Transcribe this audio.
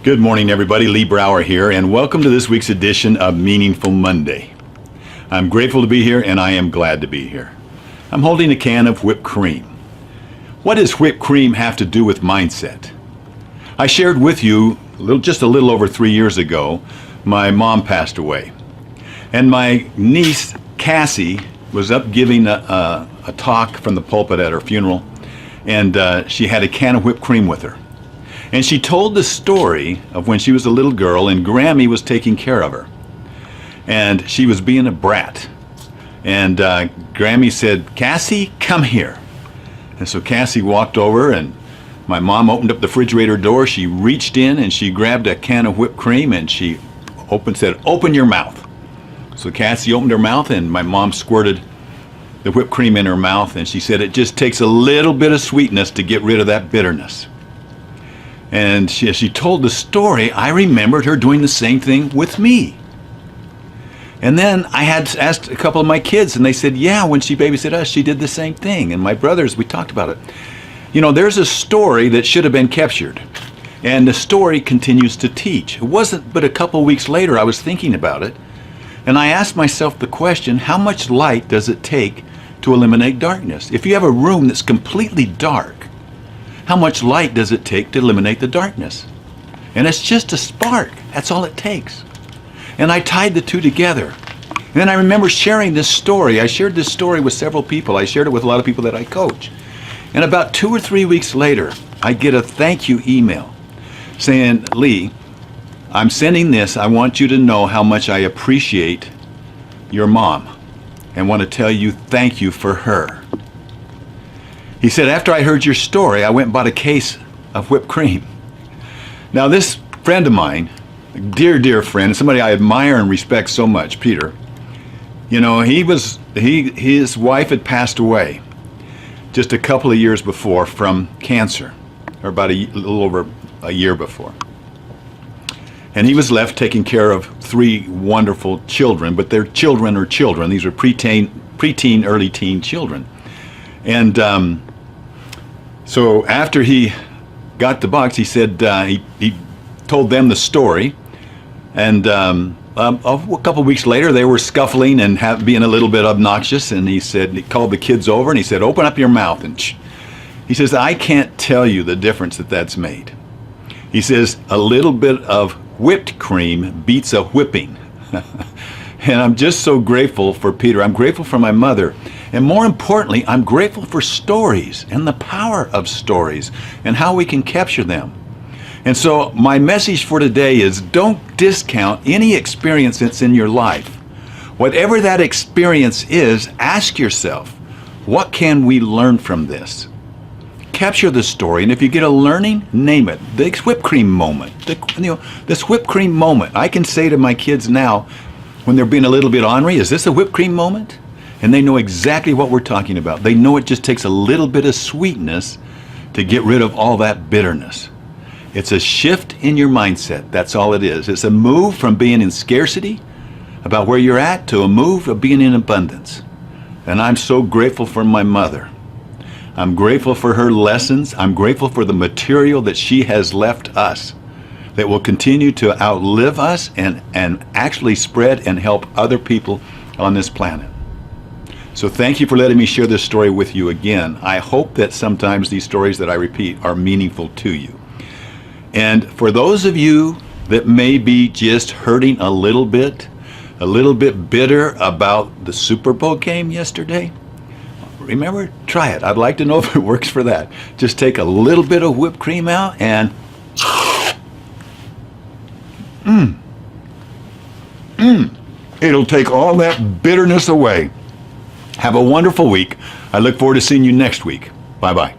Good morning, everybody. Lee Brower here, and welcome to this week's edition of Meaningful Monday. I'm grateful to be here, and I am glad to be here. I'm holding a can of whipped cream. What does whipped cream have to do with mindset? I shared with you just a little over 3 years ago, my mom passed away. And my niece, Cassie, was up giving a talk from the pulpit at her funeral, and she had a can of whipped cream with her. And she told the story of when she was a little girl and Grammy was taking care of her. And she was being a brat. And Grammy said, "Cassie, come here." And so Cassie walked over, and my mom opened up the refrigerator door. She reached in and she grabbed a can of whipped cream and she said, "Open your mouth." So Cassie opened her mouth and my mom squirted the whipped cream in her mouth, and she said, "It just takes a little bit of sweetness to get rid of that bitterness." And as she told the story, I remembered her doing the same thing with me. And then I had asked a couple of my kids, and they said, yeah, when she babysat us, she did the same thing. And my brothers, we talked about it. You know, there's a story that should have been captured, and the story continues to teach. It wasn't but a couple weeks later I was thinking about it, and I asked myself the question, how much light does it take to eliminate darkness? If you have a room that's completely dark, how much light does it take to eliminate the darkness? And it's just a spark. That's all it takes. And I tied the two together. And then I remember sharing this story. I shared this story with several people. I shared it with a lot of people that I coach. And about 2 or 3 weeks later, I get a thank you email saying, "Lee, I'm sending this. I want you to know how much I appreciate your mom and want to tell you thank you for her." He said, "After I heard your story, I went and bought a case of whipped cream." Now this friend of mine, a dear friend, somebody I admire and respect so much, Peter, you know, his wife had passed away just a couple of years before from cancer, or about a little over a year before. And he was left taking care of 3 wonderful children, but their children are children. These are preteen, early teen children. And so after he got the box, he said he told them the story, and a couple weeks later they were scuffling and being a little bit obnoxious, and he called the kids over and he said, "Open up your mouth." And he says, "I can't tell you the difference that's made." He says, "A little bit of whipped cream beats a whipping." And I'm just so grateful for Peter. I'm grateful for my mother. And more importantly, I'm grateful for stories and the power of stories and how we can capture them. And so my message for today is, don't discount any experience that's in your life. Whatever that experience is, ask yourself, what can we learn from this? Capture the story, and if you get a learning, name it. The whipped cream moment. This whipped cream moment. I can say to my kids now, when they're being a little bit ornery, "Is this a whipped cream moment?" And they know exactly what we're talking about. They know it just takes a little bit of sweetness to get rid of all that bitterness. It's a shift in your mindset. That's all it is. It's a move from being in scarcity, about where you're at, to a move of being in abundance. And I'm so grateful for my mother. I'm grateful for her lessons. I'm grateful for the material that she has left us, that will continue to outlive us and actually spread and help other people on this planet. So thank you for letting me share this story with you again. I hope that sometimes these stories that I repeat are meaningful to you. And for those of you that may be just hurting a little bit bitter about the Super Bowl game yesterday, remember, try it. I'd like to know if it works for that. Just take a little bit of whipped cream out and it'll take all that bitterness away. Have a wonderful week. I look forward to seeing you next week. Bye-bye.